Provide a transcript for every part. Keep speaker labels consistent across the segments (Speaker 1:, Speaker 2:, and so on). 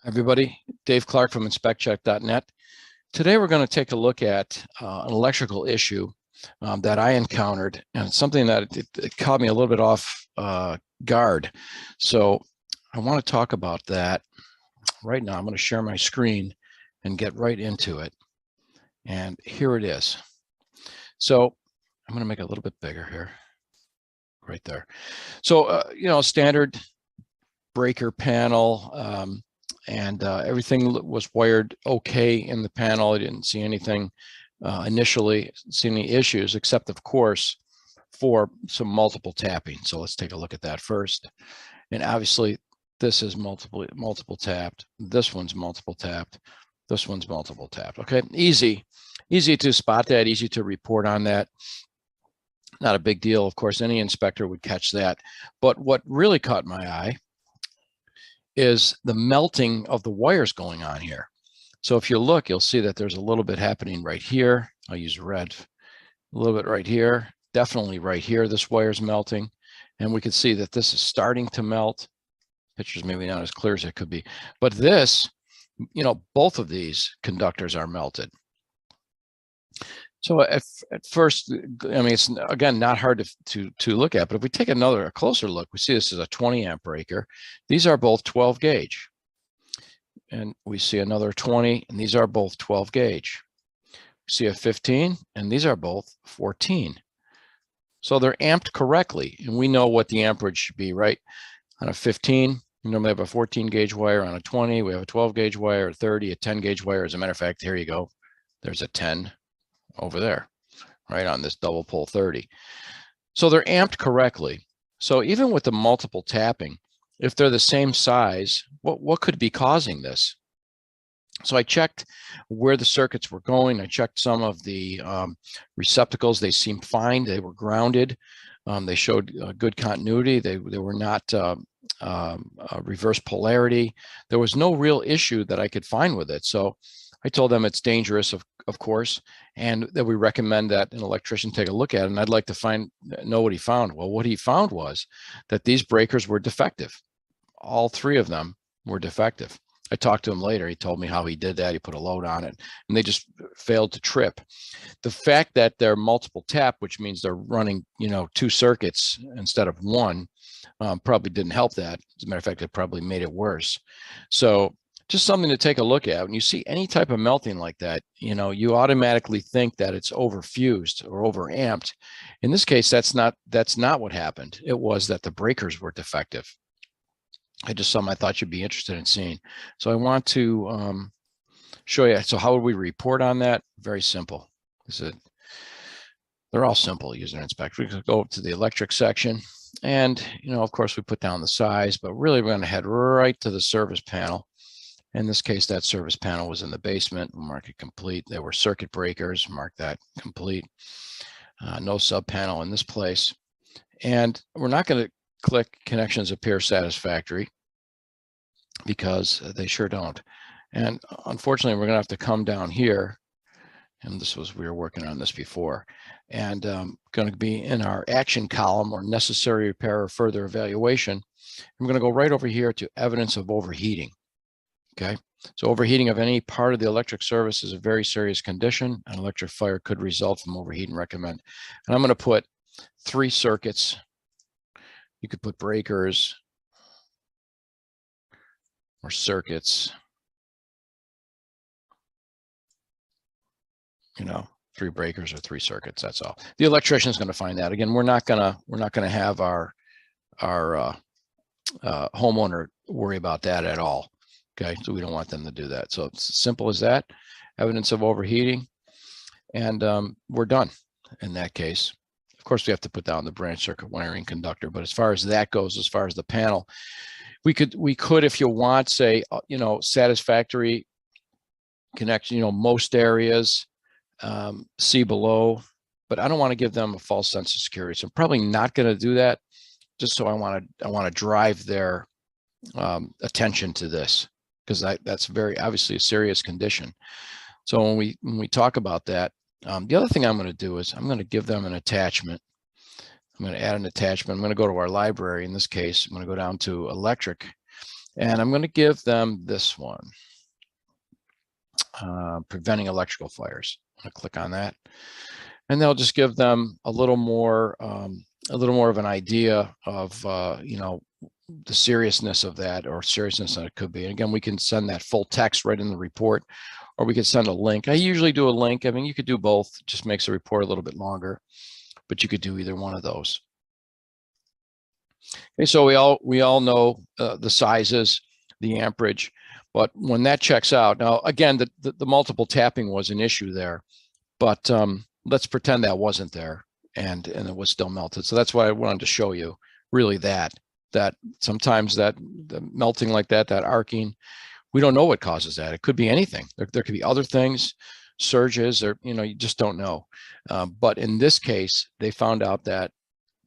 Speaker 1: Everybody, Dave Clark from inspectcheck.net. Today we're going to take a look at an electrical issue that I encountered, and it's something that it caught me a little bit off guard. So I want to talk about that right now. I'm going to share my screen and get right into it. And here it is. So I'm going to make it a little bit bigger here, right there. So, standard breaker panel, and everything was wired okay in the panel. I didn't see anything initially, see any issues, except of course for some multiple tapping. So let's take a look at that first. And obviously this is multiple tapped. This one's multiple tapped. This one's multiple tapped. Okay, easy to spot that, easy to report on that. Not a big deal. Of course, any inspector would catch that. But what really caught my eye is the melting of the wires going on here. So if you look, you'll see that there's a little bit happening right here. I'll use red. A little bit right here. Definitely right here, this wire's melting. And we can see that this is starting to melt. Picture's maybe not as clear as it could be. But this, both of these conductors are melted. So at first, I mean, it's again not hard to look at, but if we take a closer look, we see this is a 20 amp breaker. These are both 12 gauge. And we see another 20, and these are both 12 gauge. We see a 15, and these are both 14. So they're amped correctly, and we know what the amperage should be, right? On a 15, we normally have a 14 gauge wire. On a 20, we have a 12 gauge wire, a 30, a 10 gauge wire. As a matter of fact, here you go. There's a 10 over there, right on this double pole 30. So they're amped correctly. So even with the multiple tapping, if they're the same size, what could be causing this? So I checked where the circuits were going. I checked some of the receptacles. They seemed fine. They were grounded. They showed good continuity. They were not reverse polarity. There was no real issue that I could find with it. So I told them it's dangerous, of course, and that we recommend that an electrician take a look at it. And I'd like to know what he found. Well, what he found was that these breakers were defective. All three of them were defective. I talked to him later. He told me how he did that. He put a load on it, and they just failed to trip. The fact that they're multiple tap, which means they're running, two circuits instead of one, probably didn't help that. As a matter of fact, it probably made it worse. So just something to take a look at. When you see any type of melting like that, you automatically think that it's overfused or overamped. In this case, that's not what happened. It was that the breakers were defective. I just something I thought you'd be interested in seeing. So I want to show you. So how would we report on that? Very simple. They're all simple user inspector. We could go to the electric section, and of course we put down the size, but really we're going to head right to the service panel. In this case, that service panel was in the basement. We'll mark it complete. There were circuit breakers. Mark that complete. No sub panel in this place. And we're not going to click connections appear satisfactory, because they sure don't. And unfortunately, we're going to have to come down here. And we were working on this before. And going to be in our action column, or necessary repair or further evaluation. And we're going to go right over here to evidence of overheating. Okay, so overheating of any part of the electric service is a very serious condition. An electric fire could result from overheating. Recommend. And I'm going to put 3 circuits. You could put breakers or circuits. 3 breakers or 3 circuits. That's all. The electrician is going to find that. Again, we're not gonna have our homeowner worry about that at all. Okay, so we don't want them to do that. So it's as simple as that. Evidence of overheating, and we're done in that case. Of course, we have to put down the branch circuit wiring conductor, but as far as that goes, as far as the panel, we could, if you want, say, satisfactory connection, most areas, see below, but I don't want to give them a false sense of security. So I'm probably not going to do that, just so I want to drive their attention to this, because that's very obviously a serious condition. So when we talk about that, the other thing I'm going to do is I'm going to give them an attachment. I'm going to add an attachment. I'm going to go to our library. In this case, I'm going to go down to electric, And I'm going to give them this one, preventing electrical fires. I'm going to click on that, and they'll just give them a little more of an idea of the seriousness of that, or seriousness that it could be. And again, we can send that full text right in the report, or we could send a link. I usually do a link. I mean, you could do both. It just makes the report a little bit longer, but you could do either one of those. Okay, so we all know the sizes, the amperage, but when that checks out, now again, the multiple tapping was an issue there, but let's pretend that wasn't there, and it was still melted. So that's why I wanted to show you really that sometimes that the melting like that arcing, we don't know what causes that. It could be anything. There could be other things, surges, or you just don't know. But in this case, they found out that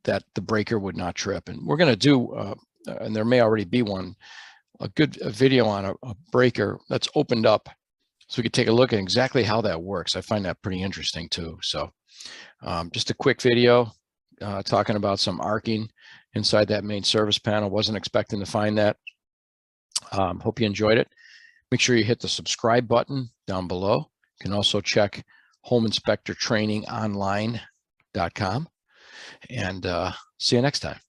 Speaker 1: the breaker would not trip. And we're going to do, and there may already be one, a video on a breaker that's opened up, so we could take a look at exactly how that works. I find that pretty interesting too. So just a quick video talking about some arcing inside that main service panel. Wasn't expecting to find that. Hope you enjoyed it. Make sure you hit the subscribe button down below. You can also check homeinspectortrainingonline.com, and see you next time.